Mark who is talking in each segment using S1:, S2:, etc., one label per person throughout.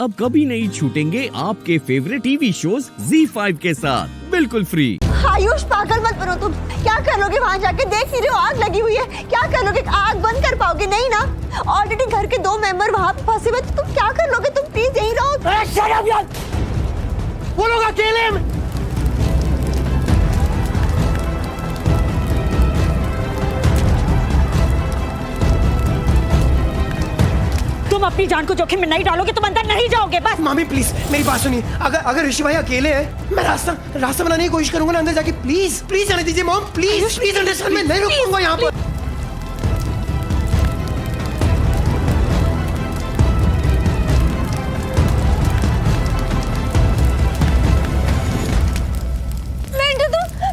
S1: अब कभी नहीं छूटेंगे आपके फेवरेट टीवी शोज ZEE5 के साथ बिल्कुल फ्री।
S2: आयुष पागल मत बनो तुम। क्या कर लोगे वहाँ जाके? देख नहीं रहे हो आग लगी हुई है। क्या कर लोगे? आग बंद कर पाओगे? नहीं ना। ऑलरेडी घर के 2 मेंबर वहाँ पे फंसे हुए, तो तुम क्या कर लोगे? तुम प्लीज यहीं रहो।
S3: शट अप यार, वो लोग अकेले हैं।
S4: तुम अपनी जान को जोखिम में नहीं डालोगे, तुम अंदर नहीं जाओगे। बस
S3: मामी प्लीज मेरी बात सुनिए। अगर ऋषि भाई अकेले हैं, मैं रास्ता बनाने की कोशिश करूंगा ना अंदर जाके। प्लीज प्लीज आने दीजिए मॉम, प्लीज प्लीज अंडरस्टैंड। मैं नहीं रुक पाऊंगा यहाँ पर।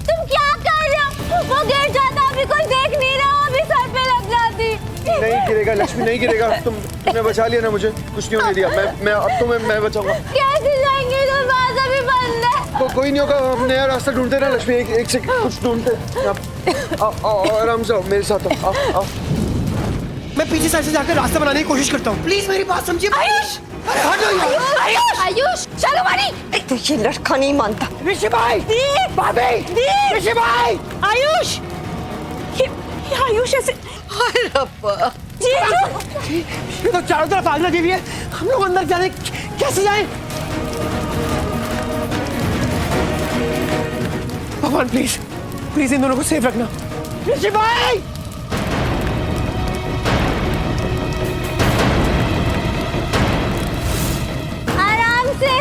S2: तुम क्या कर रहे हो? वो गिर जाता, अभी कोई देख नहीं रहा, अभी सर पे लग जाती।
S5: नहीं गिरेगा लक्ष्मी, नहीं गिरेगा। तुमने बचा लिया ना मुझे, कुछ नहीं होने दिया। मैं बचाऊंगा।
S2: कैसे जाएंगे? दरवाजा भी बंद है।
S5: कोई नहीं होगा, हम नया रास्ता ढूंढते ना लक्ष्मी। एक सेकंड, कुछ ढूंढते। आओ आराम से आओ, मेरे साथ आओ।
S3: मैं पीछे साइड से जाकर रास्ता बनाने की कोशिश करता हूँ। प्लीज मेरी बात समझिए।
S2: आयुष,
S3: अरे हटो यार।
S2: आयुष चलो मारी। तो ये लड़का नहीं मानता।
S3: ऋषि भाई, भाभी, ऋषि भाई,
S4: आयुष, ये आयुष ऐसे।
S3: ये तो चारों तरफ आग लगी हुई है। हम लोग अंदर जाने कैसे जाएं? भगवान प्लीज प्लीज इन दोनों को सेफ रखना। ऋषि भाई,
S2: आराम से।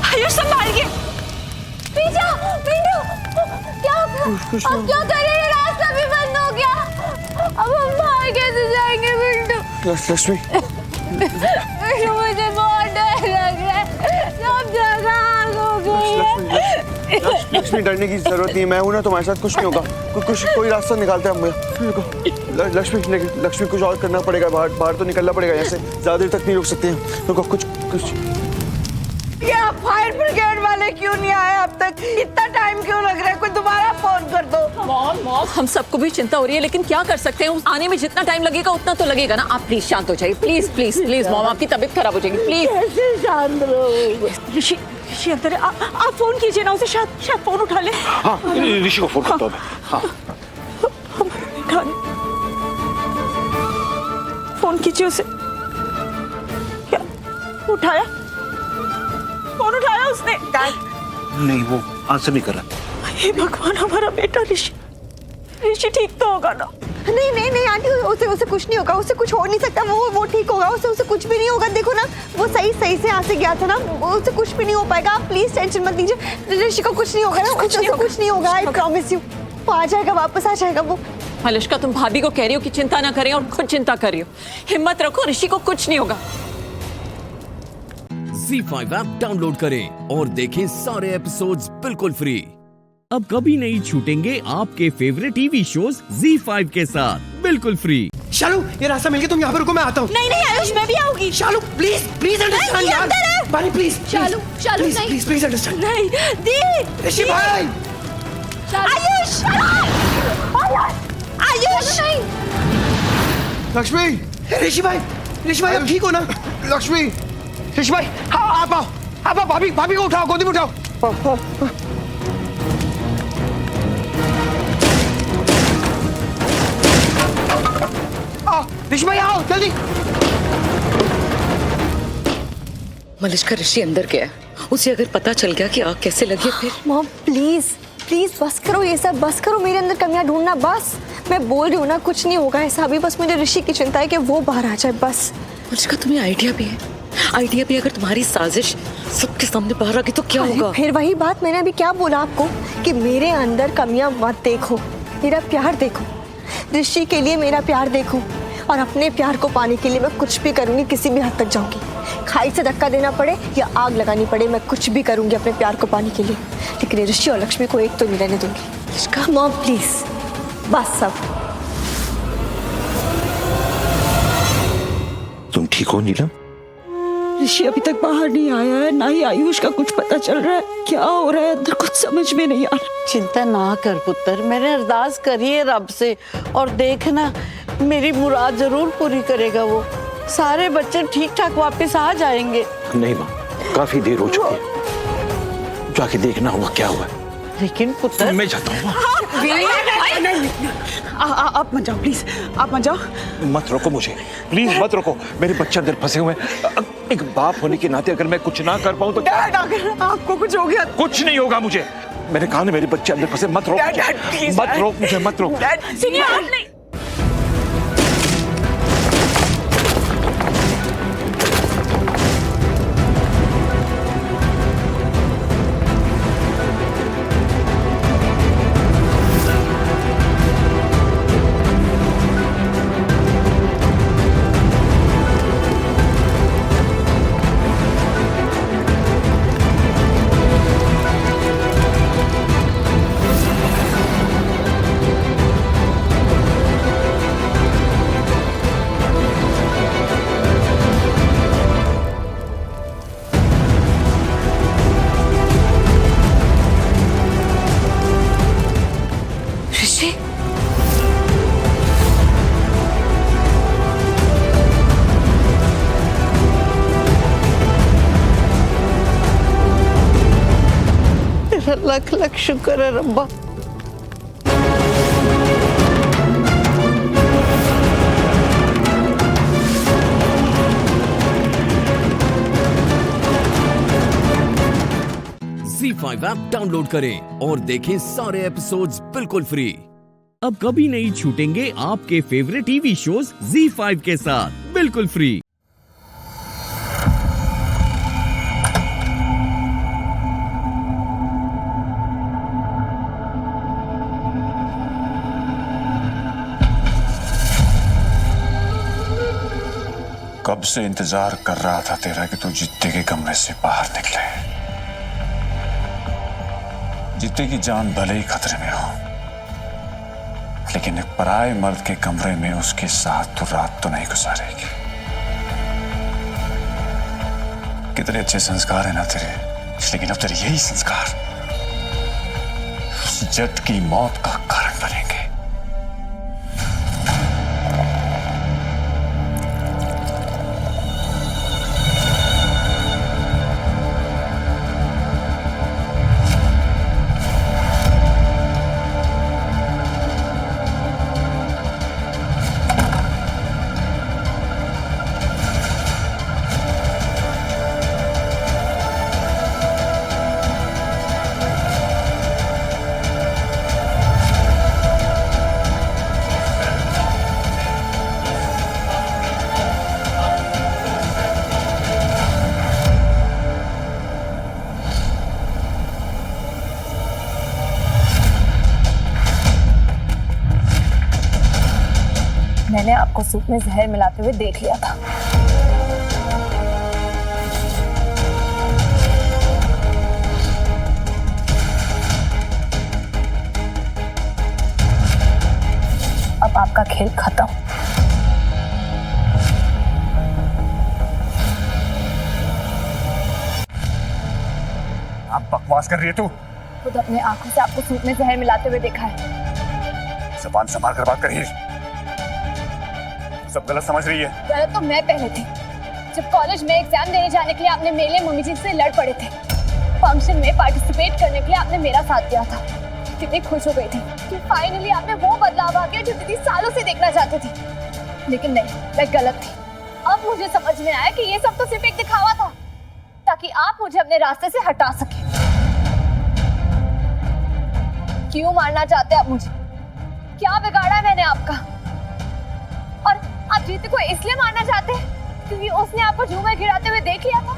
S4: आयुष संभाल के।
S2: पिंटू, क्या अब क्या करें? रास्ता भी बंद हो गया। अब हम बाहर कैसे जाएंगे पिंटू?
S5: लक्ष्मी,
S2: मुझे बहुत डर लग रहा है। सब जगह आग हो गई है।
S5: लक्ष्मी डरने की जरूरत नहीं है। मैं हूं ना, तुम्हारे साथ कुछ नहीं होगा। कोई रास्ता निकालते हैं हम। लक्ष्मी कुछ और करना पड़ेगा। बाहर तो निकलना पड़ेगा यहाँ से। ज्यादा देर तक नहीं रुक सकते हैं। रुको, कुछ
S6: क्या फायर ब्रिगेड वाले क्यों नहीं आए अब तक? इतना टाइम क्यों लग रहा है? कोई दोबारा फोन कर दो।
S7: मॉम हम सबको भी चिंता हो रही है, लेकिन क्या कर सकते हैं? आने में जितना टाइम लगेगा उतना तो लगेगा ना। आप प्लीज शांत हो जाइए। प्लीज प्लीज प्लीज मॉम, आपकी तबीयत खराब हो जाएगी। प्लीज
S6: कैसे शांत रहो?
S4: ऋषि अंदर है। आप फोन कीजिए ना उसे, शायद फोन उठा ले।
S8: हाँ, ऋषि को फोन करता हूँ मैं। हाँ।
S4: फोन कीजिए उसे। क्या उठाया? फोन उठाया उसने?
S8: नहीं, वो आंसर नहीं कर रहा।
S4: हे भगवान, हमारा बेटा ऋषि ठीक तो होगा ना?
S2: नहीं आंटी, उसे कुछ नहीं होगा। उसे कुछ हो नहीं सकता। वो ठीक होगा। उसे कुछ भी नहीं होगा। देखो ना, वो सही से यहाँ से गया था ना। उसे कुछ भी नहीं हो पाएगा। आप प्लीज टेंशन मत लीजिए। ऋषि को कुछ नहीं होगा ना। उसे कुछ नहीं होगा। I promise you. वो आ जाएगा, वापस आ जाएगा वो।
S7: मलिष्का, तुम भाभी को कह रही हो कि चिंता ना करें और खुद चिंता कर रही हो। हिम्मत रखो, ऋषि को कुछ नहीं होगा।
S1: ZEE5 ऐप डाउनलोड करें और देखें सारे एपिसोड्स बिल्कुल फ्री। अब कभी नहीं छूटेंगे आपके फेवरेट टीवी शोज ZEE5 के साथ बिल्कुल फ्री।
S3: शालू ये रास्ता मिल गया, तुम यहाँ पर रुको, मैं आता हूँ।
S4: नहीं आयुष, मैं भी आऊंगी।
S3: शालू प्लीज प्लीज अंडरस्टैंड यार। भाई प्लीज
S2: शालू नहीं।
S3: Please please understand.
S4: नहीं दी।
S3: ऋषि भाई,
S4: आयुष नहीं।
S5: लक्ष्मी,
S3: ऋषि भाई अब ठीक हो ना?
S5: लक्ष्मी,
S3: ऋषि भाई, हाँ आप आओ। भाभी को उठाओ, गोदी में उठाओ। ऋषि भाई आओ जल्दी।
S7: मलिष्का, ऋषि अंदर गया है। उसे अगर पता चल गया कि आग कैसे लगी फिर?
S2: मॉम प्लीज बस करो ये सब। बस करो, मेरे अंदर कमियां ढूंढना। बस मैं बोल रही हूँ ना, कुछ नहीं होगा ऐसा। अभी बस मुझे ऋषि की चिंता है कि वो बाहर आ जाए बस।
S7: मलिष्का, तुम्हें आइडिया भी है? आइडिया भी अगर तुम्हारी साजिश सबके सामने बाहर आ गई तो क्या होगा?
S2: फिर वही बात मैंने अभी क्या बोला आपको कि मेरे अंदर कमियां मत देखो, मेरा प्यार देखो। ऋषि के लिए मेरा प्यार देखो, और अपने प्यार को पाने के लिए मैं कुछ भी करूंगी। किसी भी हद तक जाऊंगी। खाई से धक्का देना पड़े या आग लगानी पड़े, मैं कुछ भी करूंगी अपने प्यार को पाने के लिए। लेकिन ऋषि और लक्ष्मी को एक तो नहीं रहने दूंगी। मॉम प्लीज, बस सब।
S8: तुम ठीक हो नीलम?
S4: ऋषि अभी तक बाहर नहीं आया है, ना ही आयुष का कुछ पता चल रहा है। क्या हो रहा है अंदर कुछ समझ में नहीं आ रहा।
S6: चिंता ना कर पुत्र, मैंने अरदास करी है रब से, और देखना मेरी मुराद जरूर पूरी करेगा वो। सारे बच्चे ठीक ठाक वापस आ जाएंगे।
S8: नहीं माँ, काफी देर हो चुकी है, जाके देखना होगा क्या हुआ है।
S6: लेकिन पुत्र
S8: मैं जाता हूँ।
S4: आप मत जाओ प्लीज, आप मत जाओ।
S8: मत रोको मुझे, प्लीज मत रोको। मेरे बच्चे अंदर फंसे हुए हैं। एक बाप होने के नाते अगर मैं कुछ ना कर पाऊँ तो
S4: आपको कुछ हो गया?
S8: कुछ नहीं होगा मुझे। मैंने कहा ना मेरे बच्चे अंदर फंसे। मत रोक, मत रोक मुझे, मत रोक।
S4: सुनिए आप नहीं।
S6: लख लख शुक्र है रब्बा।
S1: ZEE5 ऐप डाउनलोड करें और देखें सारे एपिसोड्स बिल्कुल फ्री। अब कभी नहीं छूटेंगे आपके फेवरेट टीवी शोज ZEE5 के साथ बिल्कुल फ्री।
S9: कब से इंतजार कर रहा था तेरा कि तू जित्ते के कमरे से बाहर निकले। जित्ते की जान भले ही खतरे में हो, लेकिन एक पराये मर्द के कमरे में उसके साथ तो रात तो नहीं गुजारेगी। कितने अच्छे संस्कार है ना तेरे, लेकिन अब तेरे यही संस्कार उस जट की मौत का कारण बनेंगे।
S10: मैंने आपको सूप में जहर मिलाते हुए देख लिया था। अब आपका खेल खत्म।
S9: आप बकवास कर रही है तू।
S10: खुद अपने आंखों से आपको सूप में जहर मिलाते हुए देखा है।
S9: जबान संभाल कर बात करिए, सब गलत समझ रही है।
S10: गलत तो मैं पहले थी। जब कॉलेज में एग्जाम देने जाने के लिए आपने मेरे लिए मम्मी जी से लड़ पड़े थे, फंक्शन में पार्टिसिपेट करने के लिए आपने मेरा साथ दिया था। कितनी खुश हो गई थी कि फाइनली आपने वो बदलाव आ गया जो दीदी सालों से देखना चाहती थी। लेकिन नहीं, मैं गलत थी। अब मुझे समझ में आया कि ये सब तो सिर्फ एक दिखावा था, ताकि आप मुझे अपने रास्ते से हटा सके। क्यों मारना चाहते आप मुझे? क्या बिगाड़ा है मैंने आपका? और आप जीते को इसलिए मारना चाहते हैं क्योंकि उसने आपको झूमर गिराते हुए देख लिया था।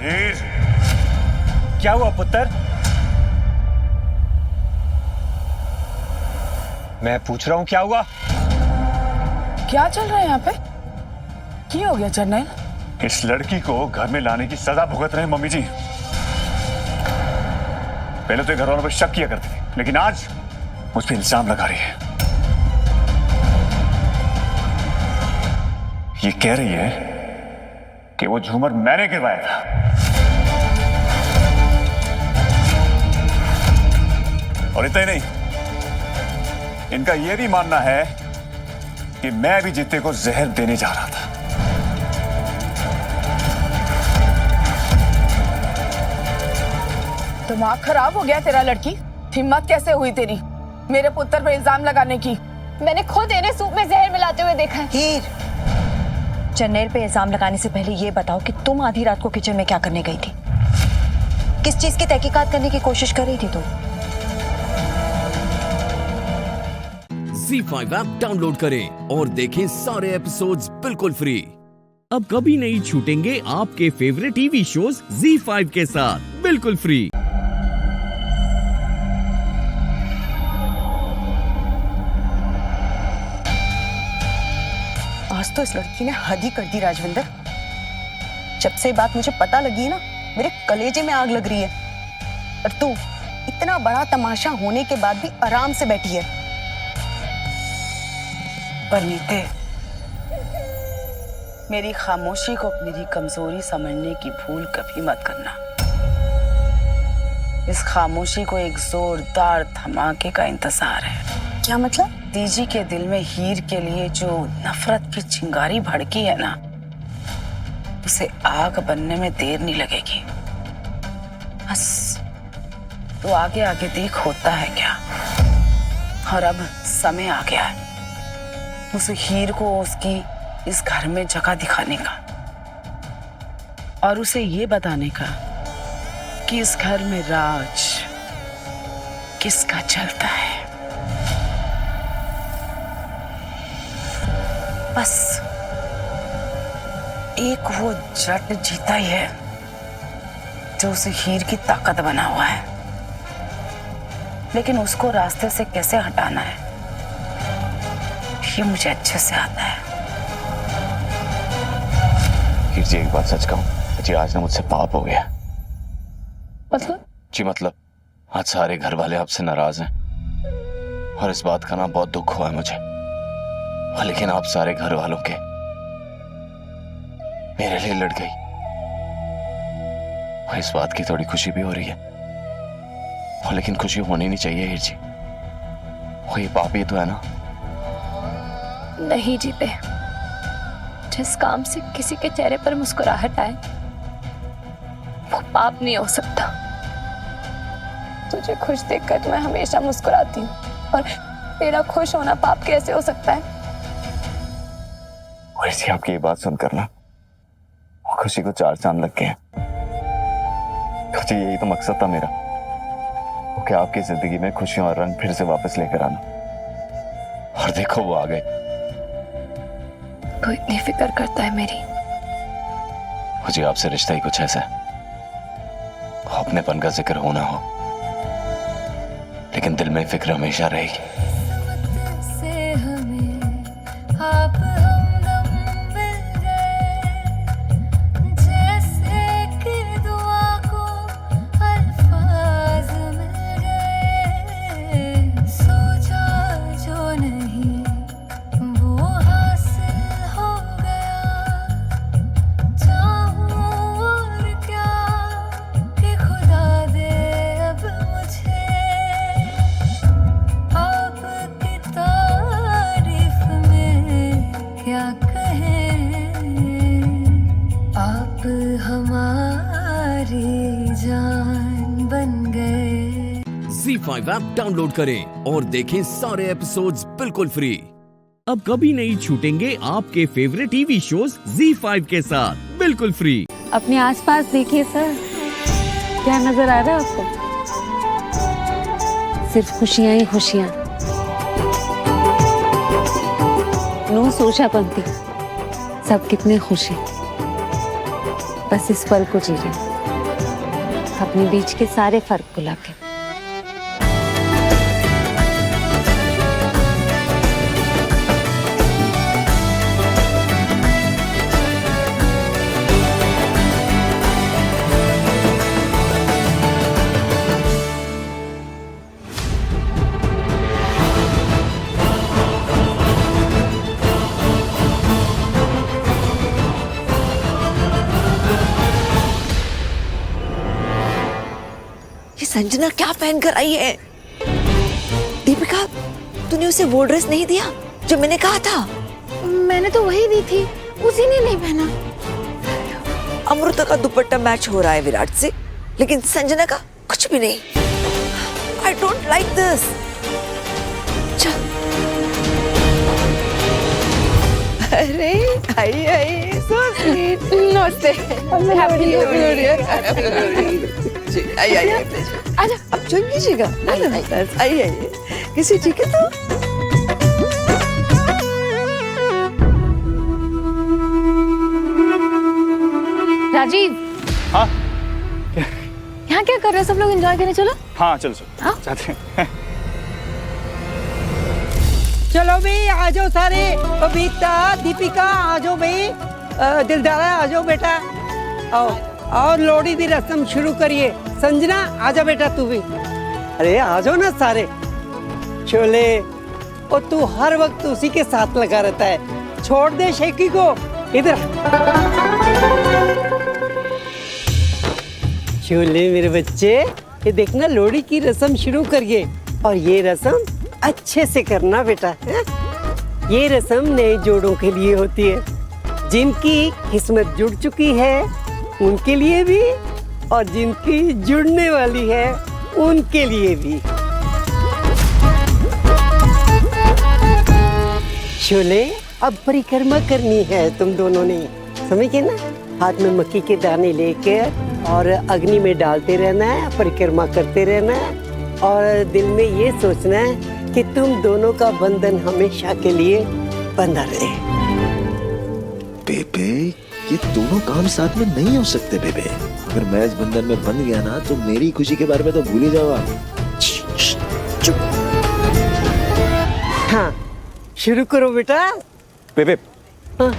S9: क्या हुआ पुत्र? मैं पूछ रहा हूँ क्या हुआ?
S11: क्या चल रहा है यहाँ पे? क्या हो गया जर्नल?
S9: इस लड़की को घर में लाने की सजा भुगत रहे मम्मी जी। पहले तो घर वालों पर शक किया करती थी, लेकिन आज मुझ पे इल्जाम लगा रही है। ये कह रही है कि वो झूमर मैंने गिरवाया था। और इतना ही नहीं, इनका यह भी मानना है कि मैं भी जीते को जहर देने जा रहा था।
S11: दिमाग खराब हो गया तेरा लड़की? हिम्मत कैसे हुई तेरी मेरे पुत्र पर इल्जाम लगाने की?
S10: मैंने खुद इन्हें सूप में जहर मिलाते हुए देखा है।
S2: हीर, जन्नैल पे इल्जाम लगाने से पहले ये बताओ कि तुम आधी रात को किचन में क्या करने गई थी? किस चीज की तहकीकात करने की कोशिश कर रही थी तुम?
S1: Z5 ऐप डाउनलोड करें और देखें सारे एपिसोड्स बिल्कुल फ्री। अब कभी नहीं छूटेंगे आपके फेवरेट टीवी शोज Z5 के साथ बिल्कुल फ्री।
S2: आज तो इस लड़की ने हद ही कर दी राजविंदर। जब से बात मुझे पता लगी है ना, मेरे कलेजे में आग लग रही है। और तू इतना बड़ा तमाशा होने के बाद भी आराम से बैठी है।
S11: पर नीते, मेरी खामोशी को मेरी कमजोरी समझने की भूल कभी मत करना। इस खामोशी को एक जोरदार धमाके का इंतजार है।
S2: क्या मतलब?
S11: दीजी के दिल में हीर के लिए जो नफरत की चिंगारी भड़की है ना, उसे आग बनने में देर नहीं लगेगी। बस तो आगे आगे देख होता है क्या। और अब समय आ गया है उस हीर को उसकी इस घर में जगह दिखाने का, और उसे ये बताने का कि इस घर में राज किसका चलता है। बस एक वो जट जीता ही है जो उसे हीर की ताकत बना हुआ है, लेकिन उसको रास्ते से कैसे हटाना है ये मुझे अच्छे से आता है।
S9: हीर जी, एक बात सच कहूं जी, आज ना मुझसे पाप हो गया।
S11: मतलब?
S9: जी मतलब आज सारे घर वाले आपसे नाराज हैं और इस बात का ना बहुत दुख हुआ है मुझे। लेकिन आप सारे घर वालों के मेरे लिए लड़ गई, और इस बात की थोड़ी खुशी भी हो रही है। और लेकिन खुशी होनी नहीं चाहिए हीर जी, वो ये पाप ही तो है ना।
S10: नहीं जीते, जिस काम से किसी के चेहरे पर मुस्कुराहट आए वो पाप नहीं हो सकता। तुझे खुश देखकर मैं हमेशा मुस्कुराती हूँ, और तेरा खुश होना पाप कैसे हो सकता है?
S9: वैसे आपकी ये बात सुनकर ना खुशी को चार चांद लग गए हैं। जी यही तो मकसद था मेरा, कि आपकी जिंदगी में खुशियां और रंग फिर से वापस लेकर आना, और देखो वो आ गए।
S10: तो इतनी फिक्र करता है मेरी?
S9: मुझे आपसे रिश्ता ही कुछ ऐसा है, अपनेपन का जिक्र हो ना हो, लेकिन दिल में फिक्र हमेशा रहेगी।
S1: Z5 ऐप डाउनलोड करें और देखें सारे एपिसोड्स बिल्कुल फ्री। अब कभी नहीं छूटेंगे आपके फेवरेट टीवी शोज Z5 के साथ बिल्कुल फ्री।
S12: अपने आसपास देखिए सर, क्या नजर आ रहा है आपको? सिर्फ खुशियां ही खुशियां। नो सोचा पंथी, सब कितने खुश हैं, बस इस पल को जी रहे हैं, अपने बीच के सारे फर्क भुला के।
S2: ये संजना क्या पहन कर आई है? दीपिका, तूने उसे वो ड्रेस नहीं दिया जो मैंने कहा था?
S10: मैंने तो वही दी थी, उसी ने नहीं पहना।
S2: अमृता का दुपट्टा मैच हो रहा है विराट से, लेकिन संजना का कुछ भी नहीं। I don't like this. चल। अरे आई आई so sweet.
S10: नमस्ते। Happy new year.
S2: आई आई आजा, अब ज्वाइन कीजिएगा। आई आई किसी ठीक है तो?
S10: राजीव।
S8: हाँ
S10: यहाँ क्या कर रहे हो सब लोग? एंजॉय करने चलो।
S8: हाँ चलो चलो जाते हैं।
S3: चलो भाई आ जाओ सारे। बबीता, दीपिका आ जाओ भाई। दिलदारा आ जाओ बेटा। आओ और लोहड़ी की रस्म शुरू करिए। संजना आजा बेटा तू भी। अरे आ जाओ ना सारे। शोले, और तू हर वक्त उसी के साथ लगा रहता है। छोड़ दे शेकी को। इधर शोले मेरे बच्चे, ये देखना लोहड़ी की रस्म शुरू करिए। और ये रस्म अच्छे से करना बेटा है? ये रस्म नए जोड़ों के लिए होती है, जिनकी किस्मत जुड़ चुकी है उनके लिए भी, और जिनकी जुड़ने वाली है उनके लिए भी। शोले, अब परिक्रमा करनी है तुम दोनों ने, समझे ना? हाथ में मक्की के दाने लेकर और अग्नि में डालते रहना है, परिक्रमा करते रहना है, और दिल में ये सोचना है कि तुम दोनों का बंधन हमेशा के लिए बंधा रहे।
S13: बेबे, ये दोनों काम साथ में नहीं हो सकते बेबे। अगर मैं इस बंधन में बंध गया ना तो मेरी खुशी के बारे में तो भूल ही जाओ आप।
S3: चुप। हाँ, शुरू करो बेटा।
S8: बेबे
S3: हाँ।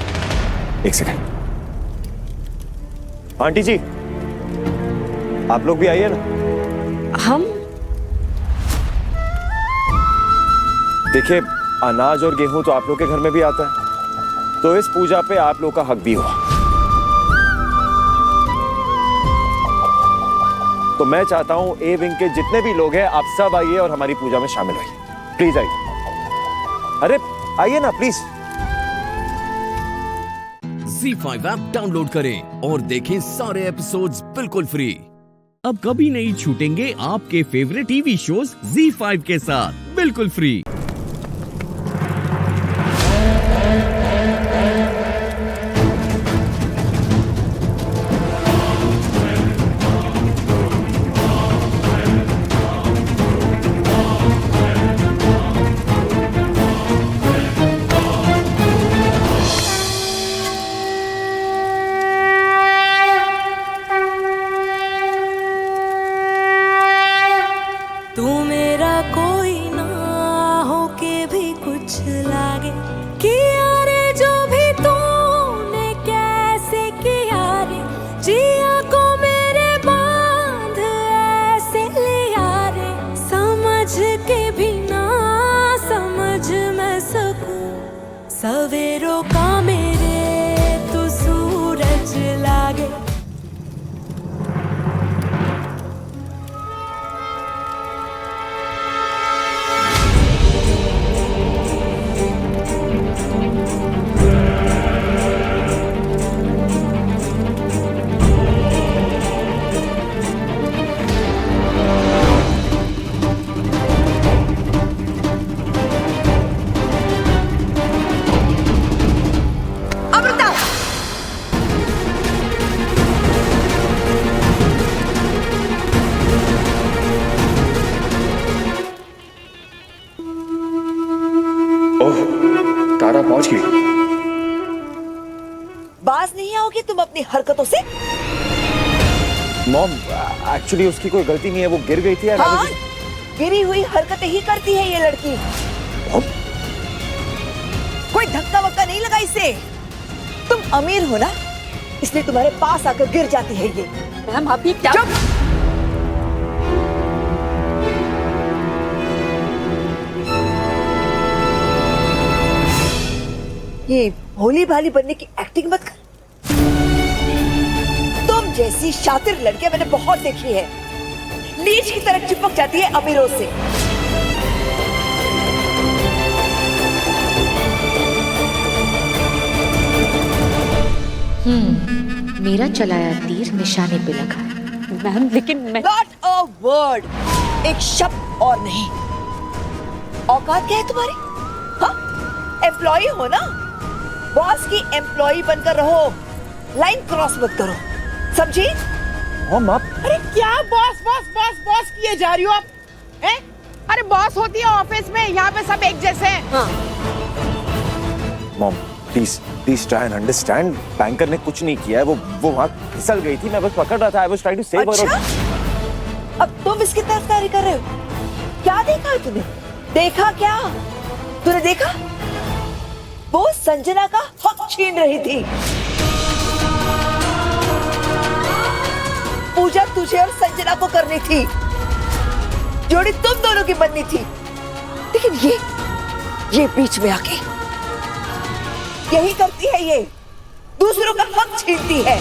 S8: एक सेकंड। आंटी जी, आप लोग भी आइए ना।
S2: हम?
S8: देखिए, अनाज और गेहूं तो आप लोग के घर में भी आता है, तो इस पूजा पे आप लोग का हक भी हुआ। तो मैं चाहता हूं ए विंग के जितने भी लोग हैं आप सब आइए और हमारी पूजा में शामिल होइए। प्लीज आइए। अरे आइए ना प्लीज।
S1: ZEE5 ऐप डाउनलोड करें और देखें सारे एपिसोड्स बिल्कुल फ्री। अब कभी नहीं छूटेंगे आपके फेवरेट टीवी शोज ZEE5 के साथ बिल्कुल फ्री।
S14: सवेरों का मेरे तो सूरज लागे।
S8: तारा पहुंच गई।
S2: बाज नहीं आओगे तुम अपनी हरकतों से?
S8: मॉम, एक्चुअली उसकी कोई गलती नहीं है, वो गिर गई थी।
S2: हाँ, गिरी हुई हरकतें ही करती है ये लड़की। कोई धक्का वक्का नहीं लगा इसे। तुम अमीर हो ना, इसलिए तुम्हारे पास आकर गिर जाती है ये।
S7: मैम आप ये क्या?
S2: ये भोली भाली बनने की एक्टिंग मत कर। तुम जैसी शातिर लड़कियां मैंने बहुत देखी है,
S15: लीच की तरह चिपक जाती है अमीरों से।
S12: मेरा चलाया तीर निशाने पे लगा। मैम लेकिन मैं
S15: नॉट अ वर्ड, एक शब्द और नहीं। औकात क्या है तुम्हारी? हाँ, एम्प्लॉई हो ना, बॉस की एम्प्लॉई बनकर रहो, लाइन क्रॉस मत करो, समझी?
S8: मॉम आप
S3: अरे क्या बॉस बॉस बॉस बॉस किए जा रही हो आप? हैं? अरे बॉस होती है ऑफिस में, यहाँ पे सब एक जैसे हैं।
S15: हाँ।
S8: Mom please try and understand. Banker ने कुछ नहीं किया है, वो वहाँ फिसल गई थी, मैं बस पकड़ रहा था। I was trying to save her.
S15: अच्छा? अब तुम इसकी तरफदारी कर रहे हो? क्या देखा है तूने? देखा क्या? तूने देखा? वो संजना का हक छीन रही थी। पूजा तुझे और संजना को करनी थी, जोड़ी तुम दोनों की बननी थी, लेकिन ये बीच में आके यही करती है, ये दूसरों का हक छीनती है।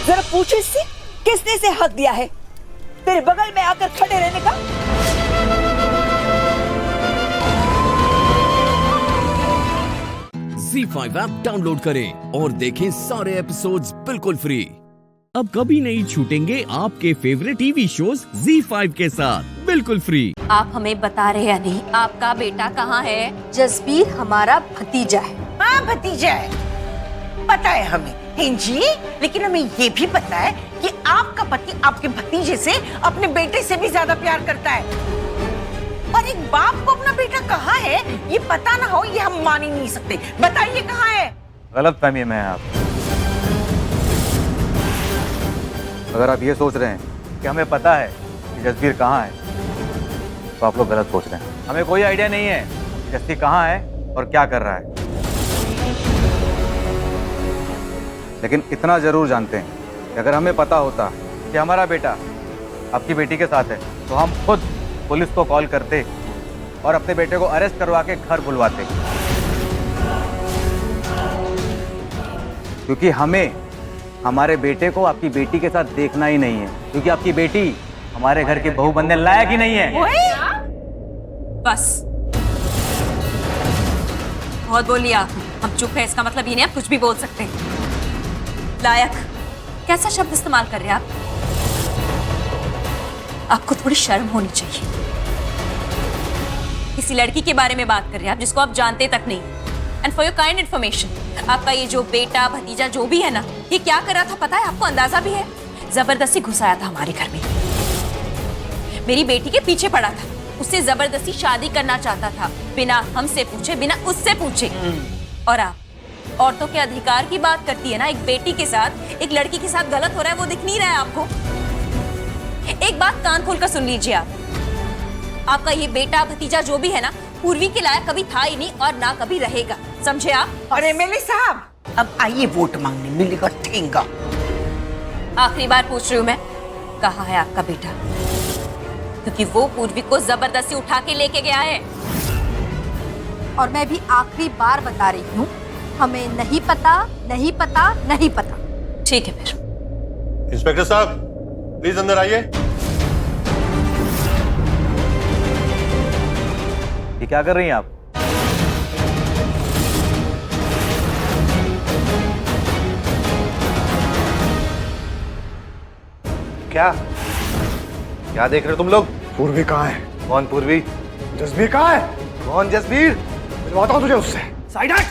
S15: जरा पूछो इससे, किसने इसे हक दिया है तेरे बगल में आकर खड़े रहने का?
S1: ZEE5 ऐप डाउनलोड करें और देखें सारे एपिसोड्स बिल्कुल फ्री। अब कभी नहीं छूटेंगे आपके फेवरेट टीवी शोज ZEE5 के साथ बिल्कुल फ्री।
S10: आप हमें बता रहे हैं नहीं, आपका बेटा कहाँ है? जसबीर हमारा भतीजा है।
S15: हाँ भतीजा है, पता है हमें जी, लेकिन हमें ये भी पता है कि आपका पति आपके भतीजे से, अपने बेटे से भी ज्यादा प्यार करता है। और एक बाप को अपना बेटा कहाँ है ये पता ना हो, ये हम मान ही नहीं सकते। बताइए कहाँ है?
S16: गलत फहमी में है आप। अगर आप ये सोच रहे हैं कि हमें पता है कि जसबीर कहाँ है, तो आप लोग गलत सोच रहे हैं। हमें कोई आइडिया नहीं है कि जसबीर कहाँ है और क्या कर रहा है, लेकिन इतना जरूर जानते हैं कि अगर हमें पता होता कि हमारा बेटा आपकी बेटी के साथ है, तो हम खुद पुलिस को कॉल करते और अपने बेटे को अरेस्ट करवा के घर बुलवाते, क्योंकि हमें हमारे बेटे को आपकी बेटी के साथ देखना ही नहीं है, क्योंकि आपकी बेटी हमारे घर की बहू बनने लायक ही नहीं है।
S10: बस बहुत बोल लिया, हम चुप है। इसका मतलब ये नहीं आप कुछ भी बोल सकते हैं। लायक कैसा शब्द इस्तेमाल कर रहे हैं आप? आपको थोड़ी शर्म होनी चाहिए। किसी लड़की के बारे में बात कर रहे हैं आप जिसको आप जानते तक नहीं। And for your kind information, आपका ये जो बेटा भतीजा जो भी है ना, ये क्या कर रहा था पता है आपको? अंदाजा भी है? जबरदस्ती घुसाया था हमारे घर में, मेरी बेटी के पीछे पड़ा था, उससे जबरदस्ती शादी करना चाहता था, बिना हमसे पूछे, बिना उससे पूछे। और आप औरतों के अधिकार की बात करती है ना, एक बेटी के साथ, एक लड़की के साथ गलत हो रहा है वो दिख नहीं रहा है आपको? एक बात कान खोलकर सुन लीजिए आप, आपका ये बेटा भतीजा जो भी है ना, पूर्वी के लायक कभी था ही नहीं और ना कभी रहेगा, समझे आप?
S15: और एमएलए साहब, अब आइए वोट मांगने, मिलेगा ठेंगा।
S10: आखिरी बार पूछ रही हूँ मैं, कहाँ है आपका बेटा? क्योंकि वो पूर्वी को जबरदस्ती उठा के लेके गया है।
S17: और मैं भी आखिरी बार बता रही हूँ, हमें नहीं पता, नहीं पता, नहीं पता।
S10: ठीक है फिर।
S18: इंस्पेक्टर साहब प्लीज अंदर आइए।
S16: ये क्या कर रही हैं आप?
S18: क्या देख रहे हो तुम लोग?
S13: पूर्वी कहाँ है?
S16: कौन पूर्वी?
S13: जसबीर कहाँ है?
S16: कौन जसबीर?
S13: मिलवाता हूँ तुझे उससे।
S18: साइड हट!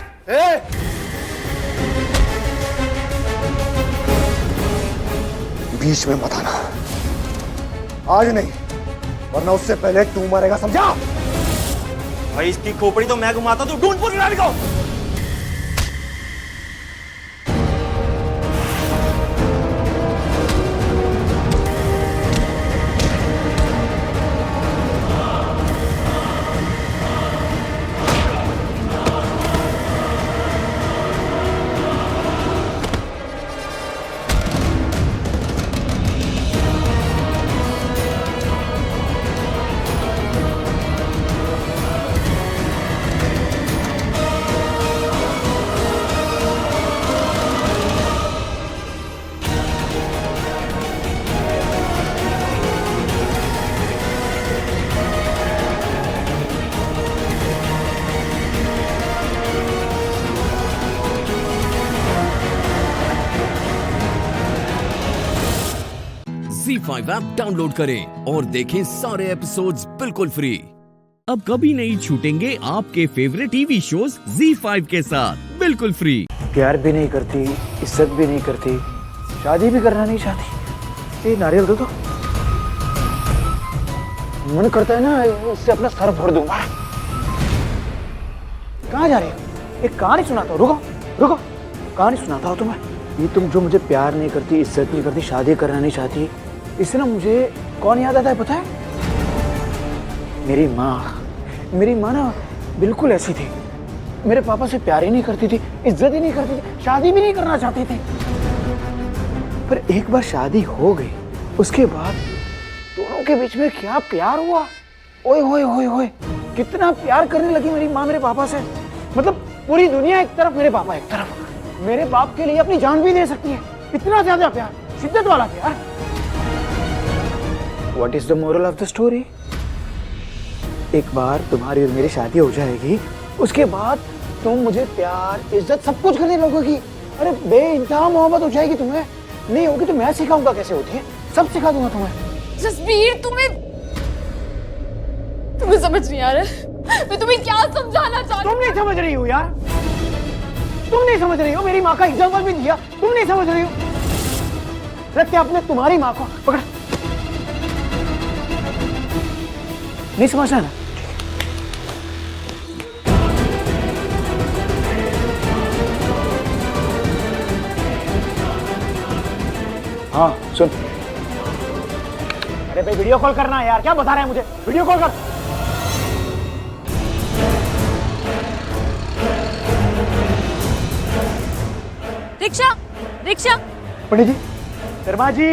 S13: बीच में मत आना, आज नहीं, वरना उससे पहले तू मरेगा, समझा?
S18: भाई इसकी खोपड़ी तो मैं घुमाता हूँ, ढूंढ पूरी रानी को।
S1: ZEE5 ऐप डाउनलोड करें और देखें सारे एपिसोड्स बिल्कुल फ्री। अब कभी नहीं छूटेंगे आपके फेवरेट टीवी शोज ZEE5 के साथ बिल्कुल फ्री।
S19: प्यार भी नहीं करती, इज्जत भी नहीं करती, शादी भी करना नहीं चाहती। ये नारियल दो तो मन करता है ना इससे अपना सर फोड़ दूंगा। कहाँ जा रही हो? एक कहानी सुनाता हूँ, रुको रुको, कहानी सुनाता हूँ तुम्हें। ये तुम जो मुझे प्यार नहीं करती, इज्जत नहीं करती, शादी करना नहीं चाहती, इससे ना मुझे कौन याद आता है पता है? मेरी माँ। मेरी माँ ना बिल्कुल ऐसी थी, मेरे पापा से प्यार ही नहीं करती थी, इज्जत ही नहीं करती थी, शादी भी नहीं करना चाहती थी। पर एक बार शादी हो गई, उसके बाद दोनों के बीच में क्या प्यार हुआ। ओए होए होए होए, कितना प्यार करने लगी मेरी माँ मेरे पापा से। मतलब पूरी दुनिया एक तरफ, मेरे पापा एक तरफ। मेरे बाप के लिए अपनी जान भी दे सकती है, इतना ज्यादा प्यार, शिद्दत वाला प्यार। What is the moral of the story? एक बार तुम्हारी और मेरी शादी हो जाएगी, उसके बाद तुम मुझे प्यार, इज्जत सब कुछ करने लगोगी। अरे बेइंतहा मोहब्बत हो जाएगी तुम्हें। नहीं होगी तो मैं सिखाऊंगा कैसे होती है, सब सिखा दूंगा तुम्हें।
S10: जसबीर, तुम्हें समझ नहीं आ रहा। मैं तुम्हें क्या समझाना चाहती हूँ?
S19: तुम नहीं समझ रही हो यार, तुम नहीं समझ रही हो। मेरी माँ का एग्जाम्पल भी दिया, तुम नहीं समझ रही हो। रखते अपने तुम्हारी माँ को पकड़, नहीं समझना ना। हाँ सुन, अरे भाई वीडियो कॉल करना है यार, क्या बता रहा है मुझे? वीडियो कॉल कर।
S10: Rickshaw rickshaw.
S19: पंडित जी, शर्मा जी,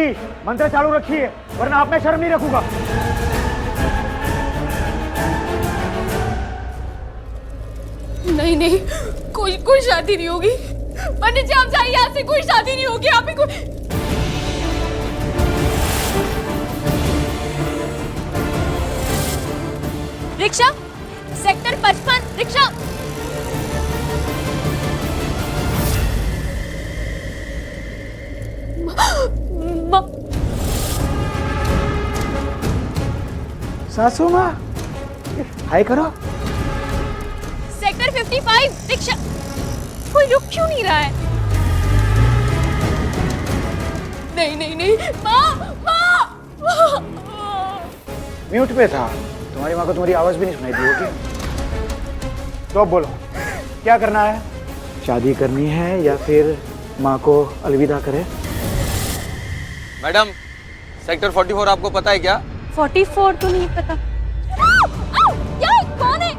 S19: मंत्र चालू रखिए वरना आप में शर्म नहीं रखूंगा।
S10: नहीं नहीं, कोई शादी नहीं होगी। पंडित जी आप जाइए यहाँ से, कोई शादी नहीं होगी। आप ही कोई रिक्शा, सेक्टर 55 रिक्शा।
S19: सासू माँ, हाय करो।
S10: Sector 55 rickshaw. कोई रुक क्यों नहीं रहा है? नहीं नहीं नहीं, माँ माँ।
S19: म्यूट पे था, तुम्हारी माँ को तुम्हारी आवाज भी नहीं सुनाई दी होगी। तो अब बोलो क्या करना है? शादी करनी है या फिर माँ को अलविदा करे?
S20: मैडम, सेक्टर 44 आपको पता है क्या?
S10: 44 तो नहीं पता। यार कौन है?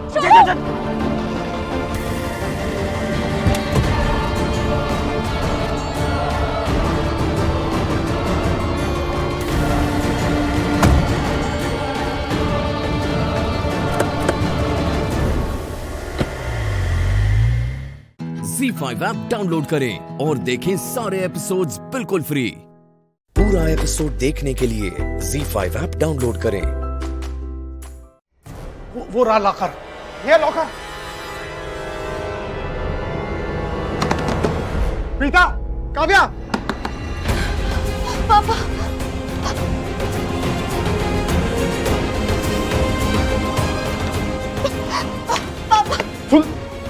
S1: ZEE5 ऐप डाउनलोड करें और देखें सारे एपिसोड्स बिल्कुल फ्री।
S13: पूरा एपिसोड देखने के लिए ZEE5 ऐप डाउनलोड करें।
S19: वो रहा लॉकर, ये लॉकर। प्रीता, काव्या,
S10: पापा। पापा
S19: सुन,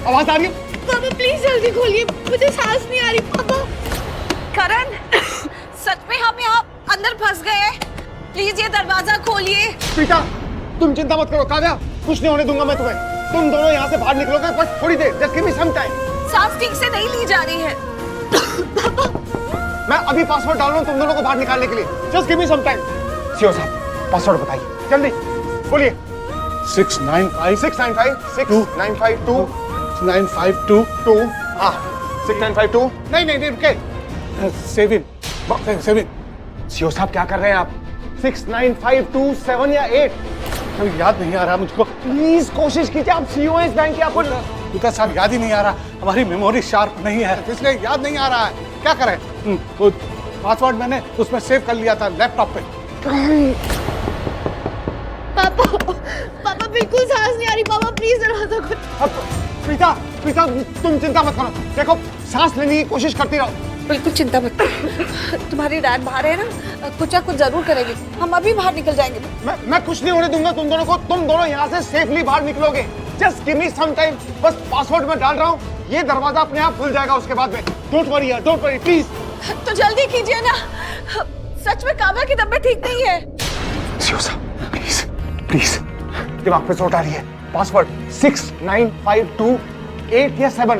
S19: आवाज आ रही है?
S10: पापा प्लीज जल्दी खोलिए, मुझे सांस नहीं आ रही। पापा।
S15: करण, सच में हम यहाँ अंदर फंस गए हैं। प्लीज ये दरवाजा खोलिए।
S19: प्रीता, तुम चिंता मत करो। काव्या, कुछ नहीं होने दूंगा मैं तुम्हें। तुम दोनों यहाँ से बाहर निकलोगे बस थोड़ी देर, just give me some time.
S15: सांस ठीक से नहीं ली जा रही है।
S19: मैं अभी पासवर्ड डाल रहा हूँ तुम दोनों को बाहर निकालने के लिए। Just give me some time. CO साहब, पासवर्ड बताइए जल्दी, बोलिए।
S21: 695
S19: 695 6952
S21: 952
S19: हाँ 6952। नहीं रुके, 7 सीओ साहब क्या कर रहे हैं आप? 6952 7 या 8
S21: याद नहीं आ रहा मुझको।
S19: प्लीज कोशिश कीजिए, आप सीईओ हैं इस बैंक के। आपको
S21: पिता साहब याद ही नहीं आ रहा, हमारी मेमोरी शार्प नहीं है इसलिए याद नहीं आ रहा है। क्या करें? वो पासवर्ड मैंने उसमें सेव कर लिया था लैपटॉप पे।
S10: पापा बिल्कुल सांस नहीं आ रही। पापा प्लीज दरवाजा खोलो।
S19: प्रीता तुम चिंता मत करो, देखो सांस लेने की कोशिश करती रहो।
S2: बिल्कुल चिंता मत करो। तुम्हारी डैड बाहर है ना, कुछ ना कुछ जरूर करेगी। हम अभी बाहर निकल जाएंगे।
S21: मैं कुछ नहीं होने दूंगा तुम दोनों को। तुम दोनों यहाँ से सेफली बाहर निकलोगे। Just give me some time. बस पासवर्ड मैं डाल रहा हूँ, ये दरवाजा अपने आप खुल जाएगा उसके बाद में। डोंट वरी यार, डोंट वरी प्लीज।
S2: तो जल्दी कीजिए ना, सच में काव्या की तबीयत ठीक नहीं है।
S21: शिवसा प्लीज प्लीज, दिमाग पे चोट आ रही है। पासवर्ड 6952 8 या 7,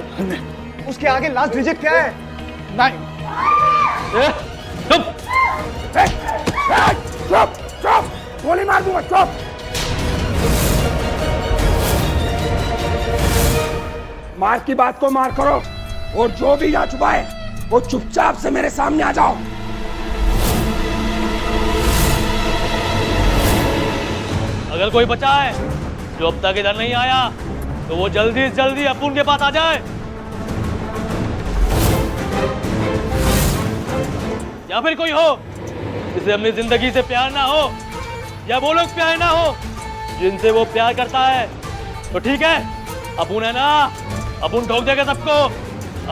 S21: उसके आगे लास्ट डिजिट क्या है? 9। चुप चुप, गोली मार दूंगा। चुप।
S5: मार की बात को मार करो, और जो भी यहाँ छुपा है वो चुपचाप से मेरे सामने आ जाओ।
S22: अगर कोई बचा है जो अब तक इधर नहीं आया तो वो जल्दी से जल्दी अपुन के पास आ जाए, या फिर कोई हो जिसे अपनी जिंदगी से प्यार ना हो, या वो लोग प्यार ना हो जिनसे वो प्यार करता है, तो ठीक है अपुन है ना, अपुन ठोक देगा सबको।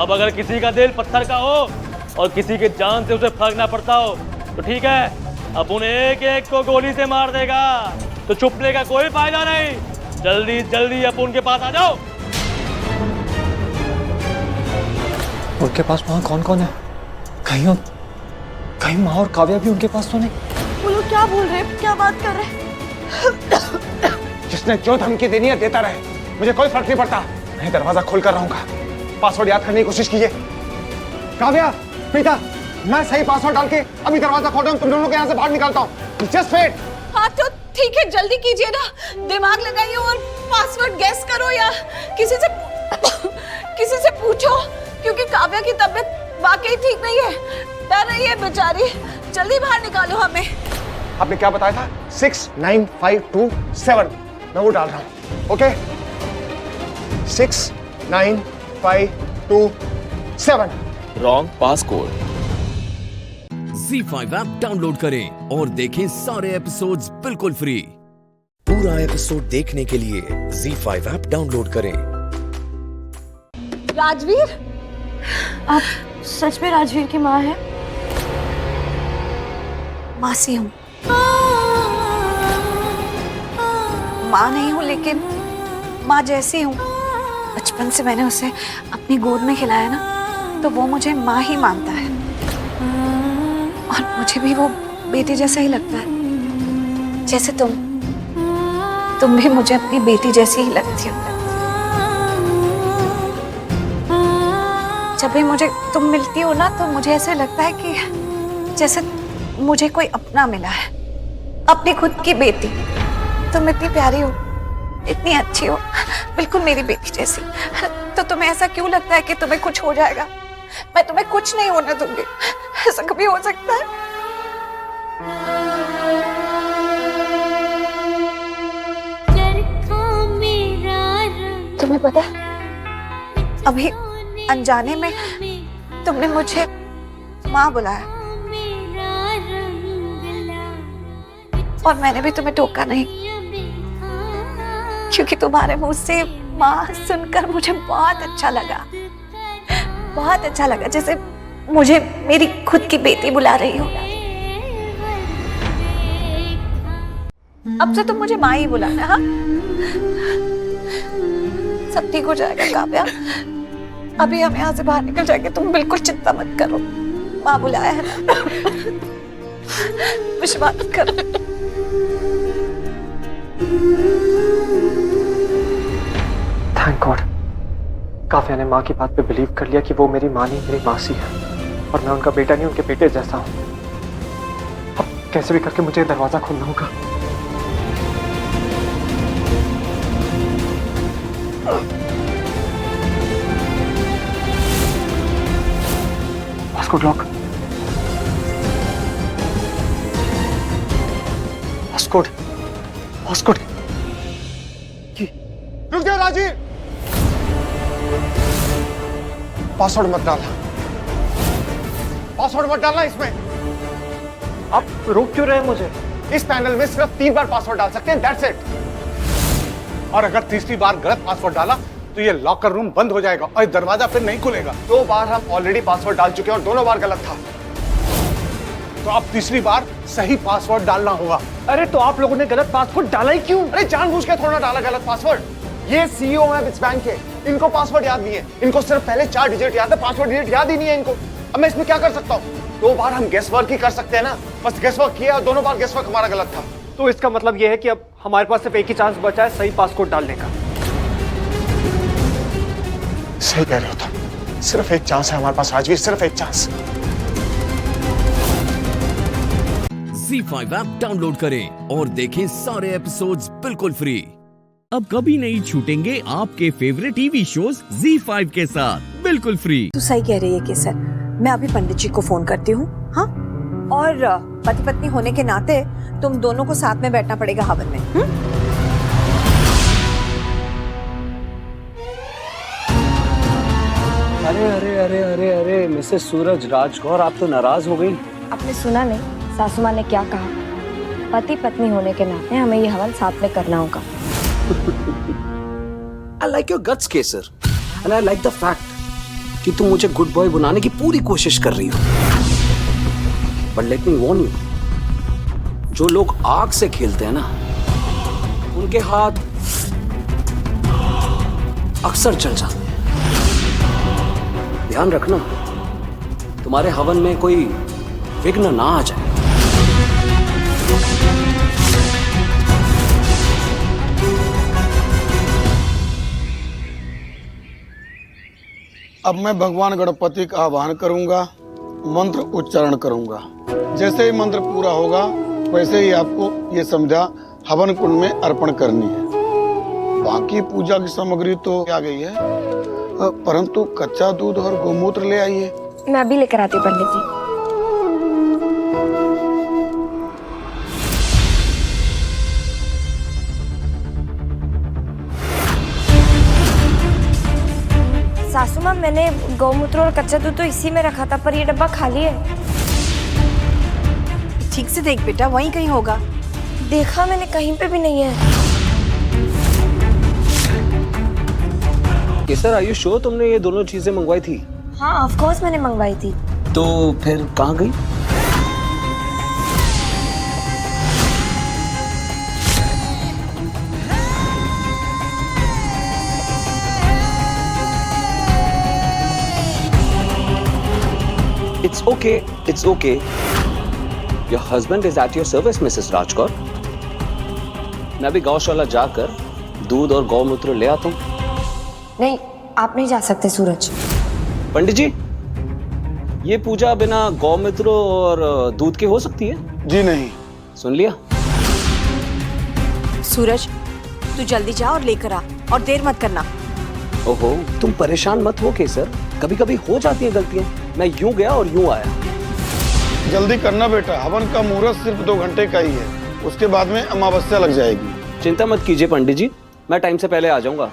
S22: अब अगर किसी का दिल पत्थर का हो और किसी के जान से उसे फर्क ना पड़ता हो तो ठीक है अपुन एक एक को गोली से मार देगा। तो छुपने का कोई फायदा नहीं, जल्दी जल्दी अपुन के पास आ जाओ।
S23: उनके पास वहाँ कौन कौन है? कहीं माँ और काव्या भी उनके पास तो नहीं?
S2: वो लोग क्या बोल रहे हैं, क्या बात कर रहे हैं?
S21: जिसने जो धमकी देनी है देता रहे, मुझे कोई फर्क नहीं पड़ता। मैं दरवाजा खोल कर रहूंगा। पासवर्ड याद करने की कोशिश कीजिए। काव्या, प्रीता, मैं सही पासवर्ड डाल के अभी दरवाजा खोल रहा हूँ। तुम दोनों को यहाँ से बाहर निकालता हूँ। Just wait.
S2: हाँ तो ठीक है, जल्दी कीजिए ना, दिमाग लगाइए और पासवर्ड गेस करो या किसी से पूछो, क्योंकि काव्या की तबीयत वाकई ठीक नहीं है, डर रही है बेचारी। जल्दी बाहर निकालो हमें।
S21: आपने क्या बताया था? 69527। मैं वो डाल रहा हूँ। Okay, 69527।
S1: Wrong passcode. ZEE5 app download करें और देखें सारे एपिसोड्स बिल्कुल फ्री।
S13: पूरा एपिसोड देखने के लिए ZEE5 ऐप डाउनलोड करें।
S2: राजवीर, आप सच में राजवीर की माँ है? मासी हूँ। माँ नहीं हूँ लेकिन माँ जैसी हूँ। बचपन से मैंने उसे अपनी गोद में खिलाया ना, तो वो मुझे माँ ही मानता है और मुझे भी वो बेटी जैसा ही लगता है, जैसे तुम भी मुझे अपनी बेटी जैसी ही लगती हो। जब भी मुझे तुम मिलती हो ना, तो मुझे ऐसे लगता है कि जैसे मुझे कोई अपना मिला है, अपनी खुद की बेटी। तुम इतनी प्यारी हो, इतनी अच्छी हो, बिल्कुल मेरी बेटी जैसी। तो तुम्हें ऐसा क्यों लगता है कि तुम्हें कुछ हो जाएगा? मैं तुम्हें कुछ नहीं होने दूंगी। ऐसा कभी हो सकता है? तुम्हें पता है, अभी अनजाने में तुमने मुझे माँ बुलाया और मैंने भी तुम्हें टोका नहीं, क्योंकि तुम्हारे मुंह से माँ सुनकर मुझे बहुत अच्छा लगा, बहुत अच्छा लगा, जैसे मुझे मेरी खुद की बेटी बुला रही हो। अब से तुम मुझे माँ ही बुलाना। हाँ, सब ठीक हो जाएगा काव्या। अभी हम यहाँ से बाहर निकल जाएंगे, तुम बिल्कुल चिंता मत करो। माँ बुलाया है ना, विश्वास करो।
S23: थैंक गॉड, काव्या ने माँ की बात पे बिलीव कर लिया कि वो मेरी माँ नहीं, मेरी मासी है, और मैं उनका बेटा नहीं, उनके बेटे जैसा हूँ। अब कैसे भी करके मुझे दरवाजा खोलना होगा। Passcode lock, passcode, passcode.
S21: रुक जाओ राजीव, पासवर्ड मत डालना, पासवर्ड मत डालना इसमें।
S23: आप रोक क्यों रहे हैं मुझे?
S21: इस पैनल में सिर्फ 3 बार पासवर्ड डाल सकते हैं, दैट्स इट। और अगर तीसरी बार गलत पासवर्ड डाला तो तो ये लॉकर रूम बंद हो जाएगा और दरवाजा फिर नहीं खुलेगा। 2 बार हम ऑलरेडी पासवर्ड डाल चुके हैं और दोनों बार गलत था, तो अब तीसरी बार सही पासवर्ड डालना होगा।
S19: अरे तो आप लोगों ने गलत पासवर्ड डाला ही क्यों?
S21: अरे जानबूझ के थोड़ा डाला गलत पासवर्ड। ये सीईओ है इस बैंक के, इनको पासवर्ड याद नहीं है। इनको सिर्फ पहले 4 डिजिट याद है, पासवर्ड डिजिट याद ही नहीं है इनको। अब मैं इसमें क्या कर सकता हूँ? 2 बार हम गेस वर्क ही कर सकते हैं ना, बस गेस वर्क किया और दोनों बार गेस वर्क हमारा गलत था।
S19: तो इसका मतलब ये है कि अब हमारे पास सिर्फ एक ही चांस बचा है सही पासवर्ड डालने का।
S21: सही कह रहे हो तुम, सिर्फ एक चांस है हमारे पास राजवीर, सिर्फ एक चांस।
S1: ZEE5 ऐप डाउनलोड करें और देखें सारे एपिसोड्स बिल्कुल फ्री। अब कभी नहीं छूटेंगे आपके फेवरेट टीवी शोज ZEE5 के साथ बिल्कुल फ्री।
S4: तो सही कह रही है केसर, मैं अभी पंडित जी को फोन करती हूँ। हाँ, और पति पत्नी होने के नाते तुम दोनों को साथ में बैठना पड़ेगा हवन में।
S19: अरे अरे अरे अरे अरे मिसेस सूरज राजगौर, आप तो नाराज हो गई।
S6: आपने सुना नहीं सासू माँ ने क्या कहा? पति पत्नी होने के नाते हमें ये हवन साथ में करना होगा।
S11: I like your guts, Kesar, and I like the fact कि तुम मुझे गुड बॉय बनाने की पूरी कोशिश कर रही हो। But let me warn you, जो लोग आग से खेलते हैं ना, उनके हाथ अक्सर जल जाते हैं। ध्यान रखना, तुम्हारे हवन में कोई विघ्न ना आ जाए।
S24: अब मैं भगवान गणपति का आह्वान करूंगा, मंत्र उच्चारण करूंगा। जैसे ही मंत्र पूरा होगा वैसे ही आपको ये संध्या हवन कुंड में अर्पण करनी है। बाकी पूजा की सामग्री तो आ गई है, परंतु कच्चा दूध और गोमूत्र ले आइए।
S6: मैं अभी लेकर आती हूँ पंडित जी। सासू माँ, मैंने गौमूत्र और कच्चा दूध तो इसी में रखा था, पर ये डब्बा खाली है।
S4: ठीक से देख बेटा, वहीं कहीं होगा।
S6: देखा मैंने, कहीं पे भी नहीं है।
S11: केसर, आर यू श्योर तुमने ये दोनों चीजें मंगवाई थी?
S6: हाँ, ऑफ कोर्स मैंने मंगवाई थी।
S11: तो फिर कहाँ गई? It's okay. It's okay. Your husband is at your service, Mrs. Rajkaur. मैं अभी गौशाला जाकर दूध और गौमूत्र ले आता हूँ।
S6: नहीं, आप नहीं जा सकते सूरज।
S11: पंडित जी, ये पूजा बिना गौमूत्र और दूध के हो सकती है?
S24: जी नहीं।
S11: सुन लिया?
S4: सूरज, तू जल्दी जा और लेकर आ, और देर मत करना।
S11: ओहो, तुम परेशान मत हो केसर, कभी कभी हो जाती है गलतियां। मैं यूं गया और यूं आया।
S24: जल्दी करना बेटा, हवन का मुहूर्त सिर्फ 2 घंटे का ही है, उसके बाद में अमावस्या लग जाएगी।
S11: चिंता मत कीजिए पंडित जी, मैं टाइम से पहले आ जाऊंगा।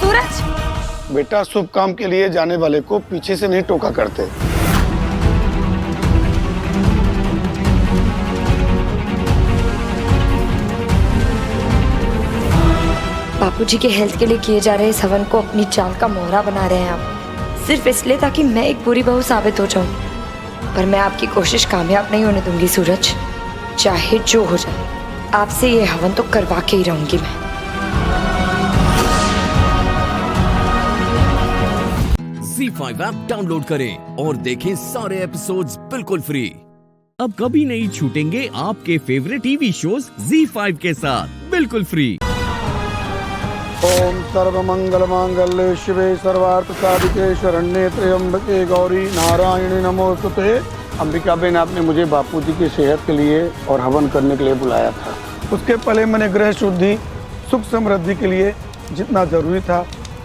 S4: सूरज,
S24: बेटा, शुभ काम के लिए जाने वाले को पीछे से नहीं टोका करते।
S6: बापूजी के हेल्थ के लिए किए जा रहे इस हवन को अपनी जान का मोहरा बना रहे हैं आप, सिर्फ इसलिए ताकि मैं एक बुरी बहू साबित हो जाऊं। पर मैं आपकी कोशिश कामयाब नहीं होने दूंगी सूरज, चाहे जो हो जाए। आपसे ये हवन तो करवा के ही रहूंगी मैं।
S1: ZEE5 ऐप डाउनलोड करें और देखें सारे एपिसोड्स बिल्कुल फ्री। अब कभी नहीं छूटेंगे आपके फेवरेट टीवी शोज ZEE5 के साथ बिल्कुल फ्री।
S24: ओम सर्वमंगल मांगल्ये शिवे सर्वार्थ साधिके शरण्ये त्र्यंबके गौरी नारायणी नमोस्तुते। अंबिका बेन, आपने मुझे बापूजी की सेहत के लिए और हवन करने के लिए बुलाया था। उसके पहले मैंने ग्रह शुद्धि, सुख समृद्धि के लिए जितना जरूरी था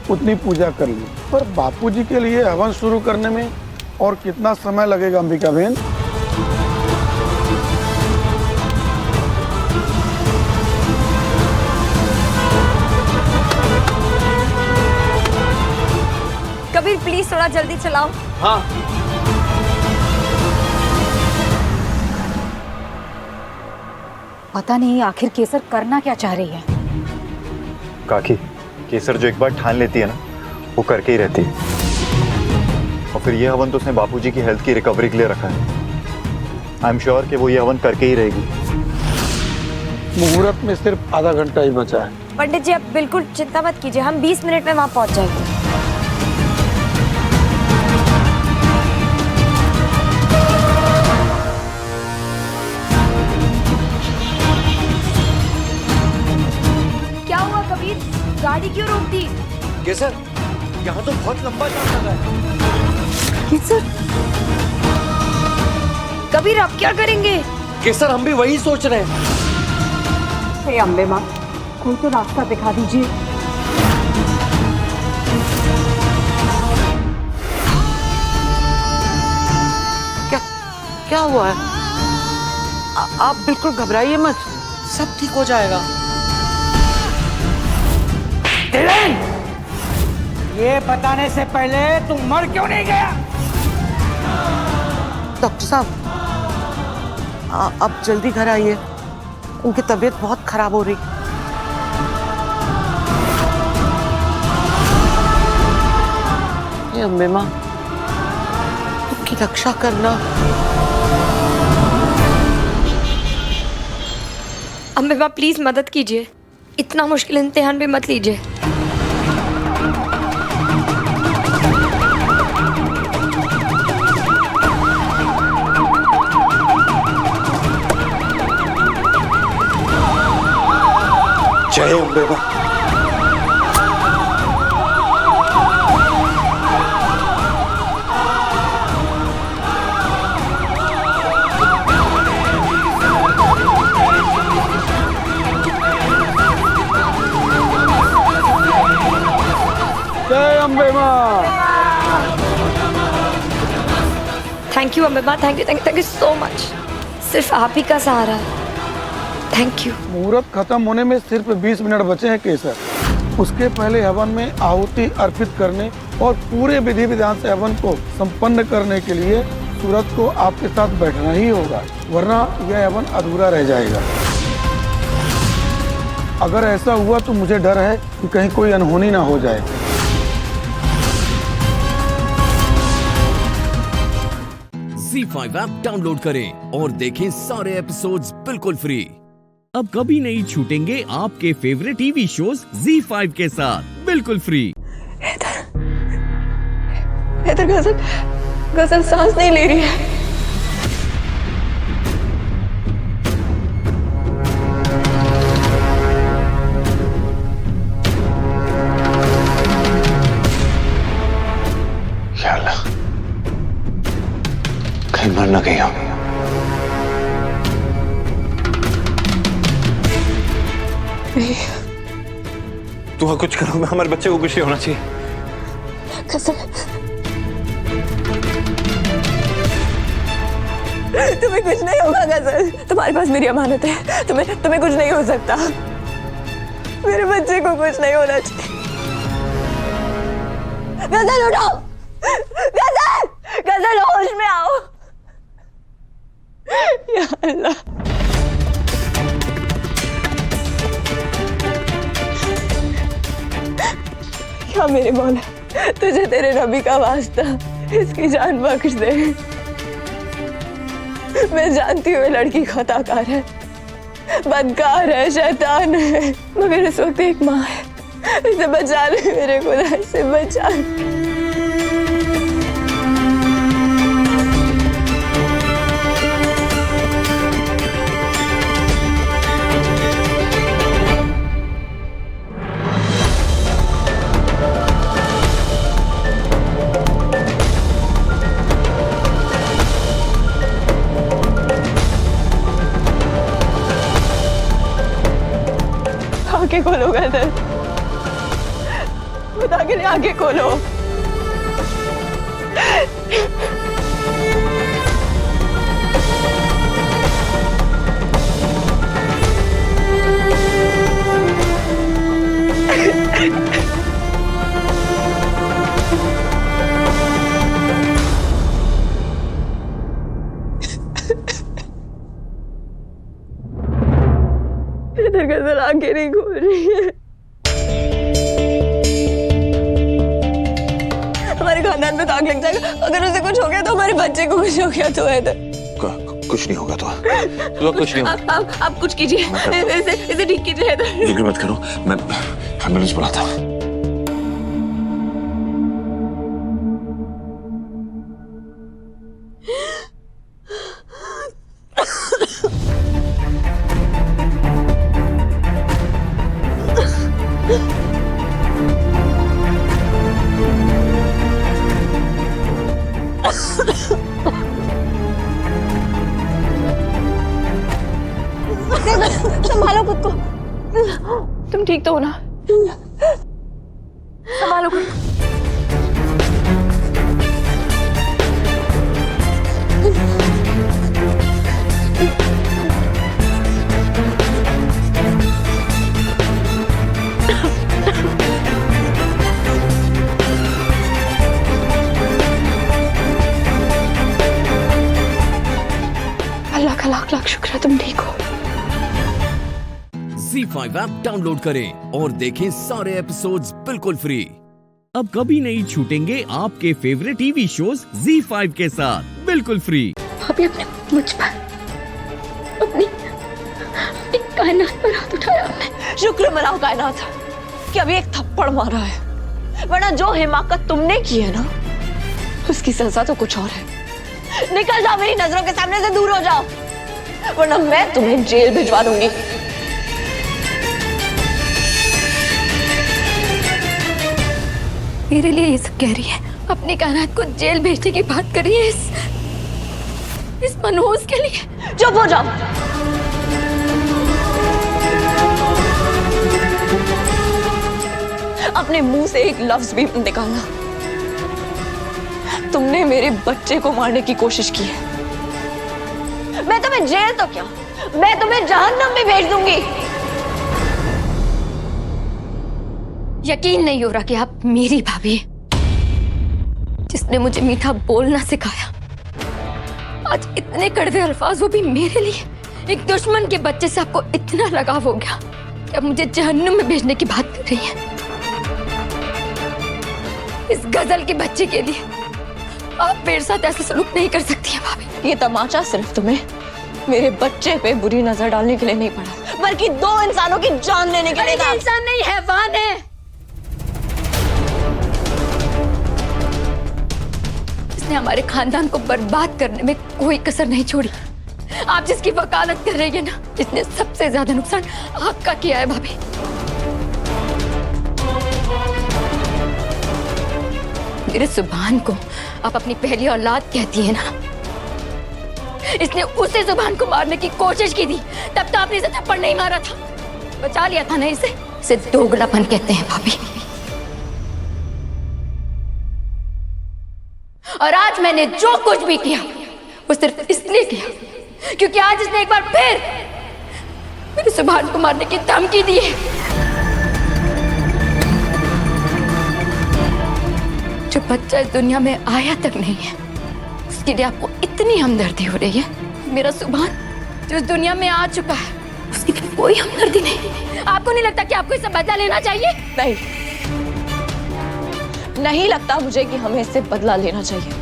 S24: उतनी पूजा कर ली, पर बापूजी के लिए हवन शुरू करने में और कितना समय लगेगा अंबिका बेन?
S6: कबीर प्लीज थोड़ा जल्दी चलाओ।
S11: हाँ।
S17: पता नहीं आखिर केसर करना क्या चाह रही है।
S7: काकी, केसर जो एक बार ठान लेती है ना, वो करके ही रहती है। और फिर ये हवन तो उसने बापूजी की हेल्थ की रिकवरी के लिए रखा है। आई एम श्योर कि वो ये हवन करके ही रहेगी।
S24: मुहूर्त में सिर्फ आधा घंटा ही बचा है।
S6: पंडित जी, आप बिल्कुल चिंता मत कीजिए, हम 20 मिनट में वहाँ पहुँच जाएंगे। क्या हुआ कबीर, गाड़ी क्यों रोक दी?
S13: केसर, यहाँ तो बहुत लंबा जाम लगा है।
S6: केसर, कबीर आप क्या करेंगे?
S13: केसर, हम भी वही सोच रहे हैं।
S4: हे अम्बे माँ, कोई तो रास्ता दिखा दीजिए।
S15: क्या हुआ है? आप बिल्कुल घबराइए मत, सब ठीक हो जाएगा।
S3: ये बताने से पहले तुम मर क्यों नहीं गया?
S15: डॉक्टर साहब, आप जल्दी घर आइए, उनकी तबीयत बहुत खराब हो रही। हे अम्बे माँ, उनकी रक्षा करना।
S6: अम्बे माँ प्लीज मदद कीजिए, इतना मुश्किल इम्तिहान भी मत लीजिए।
S13: जय अम्बे माँ।
S24: जय अम्बे माँ।
S6: थैंक यू अम्बे माँ, थैंक यू सो मच। सिर्फ आप ही का सहारा है, थैंक यू।
S24: मुहूर्त खत्म होने में सिर्फ 20 मिनट बचे हैं केसर। उसके पहले हवन में आहुति अर्पित करने और पूरे विधि विधान से हवन को संपन्न करने के लिए सूरज को आपके साथ बैठना ही होगा, वरना यह हवन अधूरा रह जाएगा। अगर ऐसा हुआ तो मुझे डर है कि कहीं कोई अनहोनी ना हो जाए।
S1: ZEE5 ऐप डाउनलोड करें और देखें सारे एपिसोड्स बिल्कुल फ्री। अब कभी नहीं छूटेंगे आपके फेवरेट टीवी शोज ZEE5 के साथ बिल्कुल फ्री।
S2: हैदर, गजल सांस नहीं ले रही है।
S13: या अल्लाह, कहीं मर ना गई हो। तू कुछ करो, हमारे बच्चे को कुछ नहीं होना चाहिए।
S2: तुम्हें कुछ नहीं होगा गजल, तुम्हारे पास मेरी अमानत है, तुम्हें कुछ नहीं हो सकता। मेरे बच्चे को कुछ नहीं होना चाहिए। गजल उठो, गजल होश में आओ। या अल्लाह, क्या मेरे मौला, तुझे तेरे नबी का वास्ता, इसकी जान बख्श दे। मैं जानती हूँ ये लड़की खताकार है, बदकार है, शैतान है, मगर इस वक्त एक माँ है। इसे बचा ले मेरे खुदा, इसे बचा ले। आंखें खोलो गदर, खुदा के लिए आंखें खोलो। आंखें नहीं खोल रही है। हमारे खानदान में तो आग लग जाएगा। अगर उसे कुछ हो गया तो हमारे बच्चे को कुछ हो गया तो है
S13: कुछ नहीं होगा तो कुछ नहीं होगा।
S2: आप कुछ कीजिए, इसे ठीक कीजिए।
S13: फिक्र मत करो, मैं एम्बुलेंस बुलाता हूँ।
S2: संभालो खुद को। तुम ठीक तो हो ना? संभालो खुद को। अल्लाह का लाख लाख शुक्र है तुम ठीक हो।
S1: ZEE5 ऐप डाउनलोड करें और देखें सारे एपिसोड्स बिल्कुल फ्री। अब कभी नहीं छूटेंगे आपके फेवरेट टीवी शोज ZEE5 के साथ बिल्कुल फ्री।
S10: भाभी अपने मुझ पर अपनी कायनात पर हाथ उठाया आपने।
S2: शुक्र मनाओ कायनात कि अभी एक थप्पड़ मारा है, वरना जो हिमाकत तुमने की है ना उसकी सजा तो कुछ और है। निकल जाओ मेरी नजरों के सामने से, दूर हो जाओ, वरना मैं तुम्हें जेल भिजवा दूंगी।
S10: मेरे लिए ये सब कह रही है, अपनी कायनात को जेल भेजने की बात कर रही है इस मनहूस के लिए।
S2: चुप हो जाओ। अपने मुंह से एक लफ्ज भी निकालना। तुमने मेरे बच्चे को मारने की कोशिश की है। मैं तुम्हें जेल तो क्या, मैं तुम्हें जहन्नम में भेज दूंगी।
S10: यकीन नहीं हो रहा कि आप मेरी भाभी, जिसने मुझे मीठा बोलना सिखाया, आज इतने कड़वे अल्फाज, वो भी मेरे लिए, एक दुश्मन के बच्चे से आपको इतना लगाव हो गया कि अब मुझे जहन्नुम में भेजने की बात कर रही है। इस गजल के बच्चे के लिए आप मेरे साथ ऐसा सलूक नहीं कर सकती हैं भाभी।
S2: ये तमाचा सिर्फ तुम्हें मेरे बच्चे पे बुरी नजर डालने के लिए नहीं पड़ा, बल्कि दो इंसानों की जान लेने के लिए था।
S10: इंसान नहीं, हैवान है। इसने हमारे खानदान को बर्बाद करने में कोई कसर नहीं छोड़ी। आप जिसकी वकालत कर रही है ना, इसने सबसे ज्यादा नुकसान आपका किया है भाभी। मेरे सुभान को आप अपनी पहली औलाद कहती है ना, इसने उसी जुबान को मारने की कोशिश की थी, तब तो आपने इसे थप्पड़ नहीं मारा था, बचा लिया था ना इसे दोगलापन कहते हैं भाभी। और आज मैंने जो कुछ भी किया वो सिर्फ इसलिए किया क्योंकि आज इसने एक बार फिर मेरे सुभान को मारने की धमकी दी है। जो बच्चा इस दुनिया में आया तक नहीं है, उसके लिए आपको इतनी हमदर्दी हो रही है। मेरा सुभान जो इस दुनिया में आ चुका है, उसकी कोई हमदर्दी नहीं। आपको नहीं लगता कि आपको इससे बदला लेना चाहिए?
S2: नहीं लगता मुझे कि हमें इससे बदला लेना चाहिए,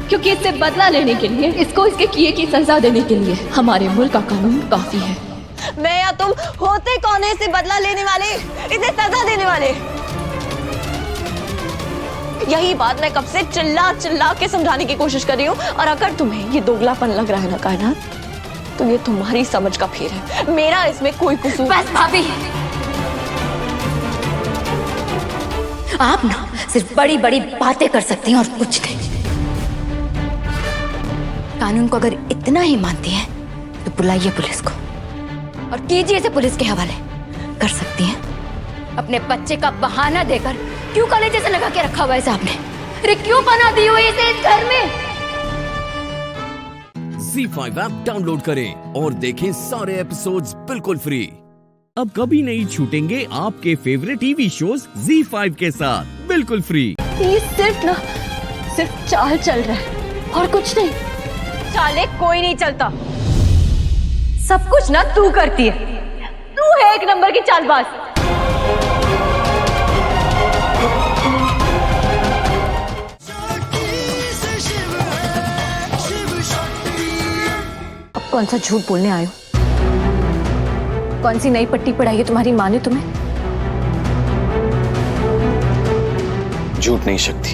S10: क्योंकि इससे बदला लेने के लिए, इसको इसके किए की सजा देने के लिए हमारे मुल्क का कानून काफी है।
S2: मैं या तुम होते कौन है इसे बदला लेने वाले, इसे सजा देने वाले? यही बात मैं कब से चिल्ला चिल्ला के समझाने की कोशिश कर रही हूँ। और अगर तुम्हें ये दोगलापन लग रहा है ना कायनात, तो ये तुम्हारी समझ का फेर है, मेरा इसमें कोई कसूर।
S10: बस भाभी, आप ना सिर्फ बड़ी बड़ी बातें कर सकती हैं और कुछ नहीं। कानून को अगर इतना ही मानती हैं तो बुलाइए पुलिस को और कीजिए इसे पुलिस के हवाले। कर सकती हैं। अपने बच्चे का बहाना देकर क्यों कलेजे से लगा के रखा हुआ है साहब ने? अरे क्यों बना दी हुई इसे इस घर में?
S1: ZEE5 ऐप डाउनलोड करें और देखें सारे एपिसोड्स बिल्कुल फ्री। अब कभी नहीं छूटेंगे आपके फेवरेट टीवी शोज ZEE5 के साथ बिल्कुल फ्री।
S2: ये सिर्फ चाल चल रहा है और कुछ नहीं। चाले कोई नहीं चलता।
S17: सब कुछ ना तू करती है, तू है एक नंबर की चालबाज। अब कौन सा झूठ बोलने आए हो? कौन सी नई पट्टी पढ़ाई है तुम्हारी माँ ने तुम्हें?
S11: झूठ नहीं शक्ति,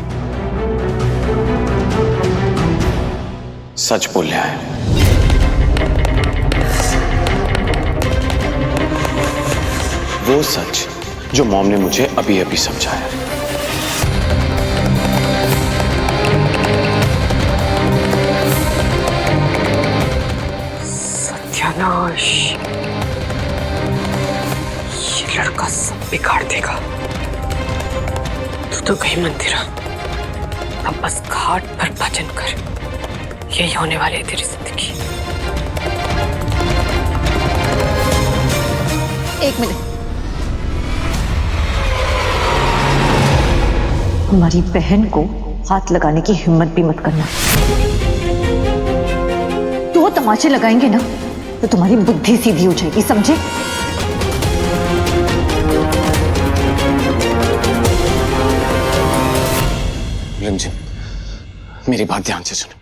S11: सच बोलने आया। वो सच जो मॉम ने मुझे अभी अभी समझाया।
S8: सत्यानाश, ये लड़का सब बिगाड़ देगा। तू तो गई मंदिरा, अब बस घाट पर भजन कर, यही होने वाली है तेरी जिंदगी।
S17: एक मिनट, हमारी बहन को हाथ लगाने की हिम्मत भी मत करना। दो तमाचे लगाएंगे ना तो तुम्हारी बुद्धि सीधी हो जाएगी, समझे?
S11: रिमझिम, मेरी बात ध्यान से सुनो।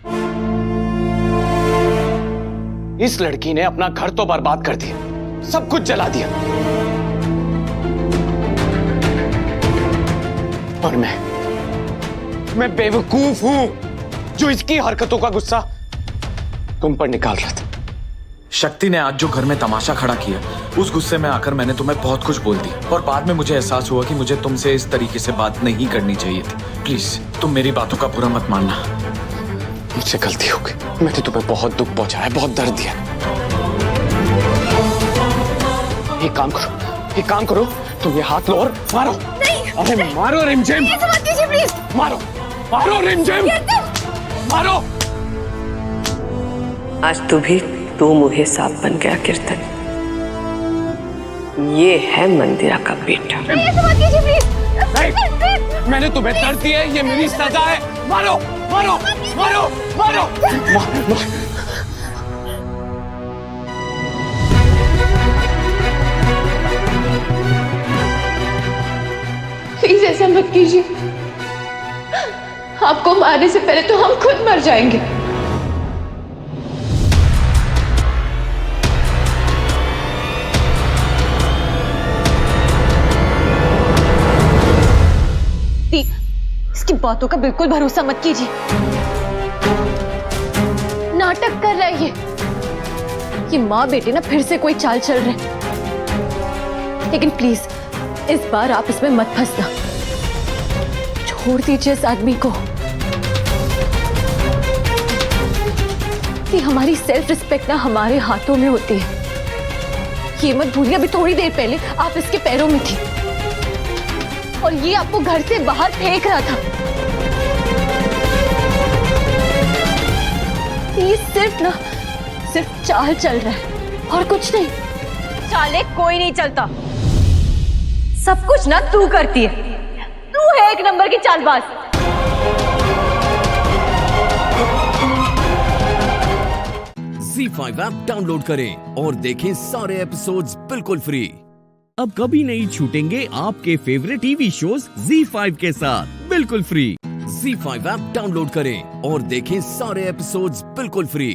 S11: इस लड़की ने अपना घर तो बर्बाद कर दिया, सब कुछ जला दिया, और मैं बेवकूफ हूं जो इसकी हरकतों का गुस्सा तुम पर निकाल रहा था।
S9: शक्ति ने आज जो घर में तमाशा खड़ा किया, उस गुस्से में आकर मैंने तुम्हें बहुत कुछ बोल दिया, और बाद में मुझे एहसास हुआ कि मुझे तुमसे इस तरीके से बात नहीं करनी चाहिए थी। प्लीज तुम मेरी बातों का बुरा मत मानना।
S11: मुझसे गलती हो गई, मैंने तुम्हें बहुत दुख पहुंचाया, बहुत दर्द दिया। एक काम करो, तुम ये हाथ लो और मारो। अरे मारो रिमझिम, मारो रिमझिम, मारो।
S8: आज तू भी दो मुहे सांप बन गया कीर्तन। ये है मंदिरा का बेटा।
S11: नहीं, मैंने तुम्हें दर्द दिया है, ये मेरी सजा है। मारो मारो मारो मारो,
S12: प्लीज ऐसा मत कीजिए, आपको मारने से पहले तो हम खुद मर जाएंगे।
S17: इसकी बातों का बिल्कुल भरोसा मत कीजिए, नाटक कर रहा है ये माँ बेटे ना फिर से कोई चाल चल रहे। लेकिन प्लीज इस बार आप इसमें मत फंसना, छोड़ दीजिए इस आदमी को। कि हमारी सेल्फ रिस्पेक्ट ना हमारे हाथों में होती है, ये मत भूलिए अभी थोड़ी देर पहले आप इसके पैरों में थी और ये आपको घर से बाहर फेंक रहा था। ये सिर्फ चाल चल रहा है और कुछ नहीं। चाले कोई नहीं चलता, सब कुछ ना तू करती है, तू है एक नंबर की चालबाज।
S1: ZEE5 ऐप डाउनलोड करें और देखें सारे एपिसोड्स बिल्कुल फ्री। अब कभी नहीं छूटेंगे आपके फेवरेट टीवी शोज ZEE5 के साथ बिल्कुल फ्री। ZEE5 ऐप डाउनलोड करें और देखें सारे एपिसोड्स बिल्कुल फ्री।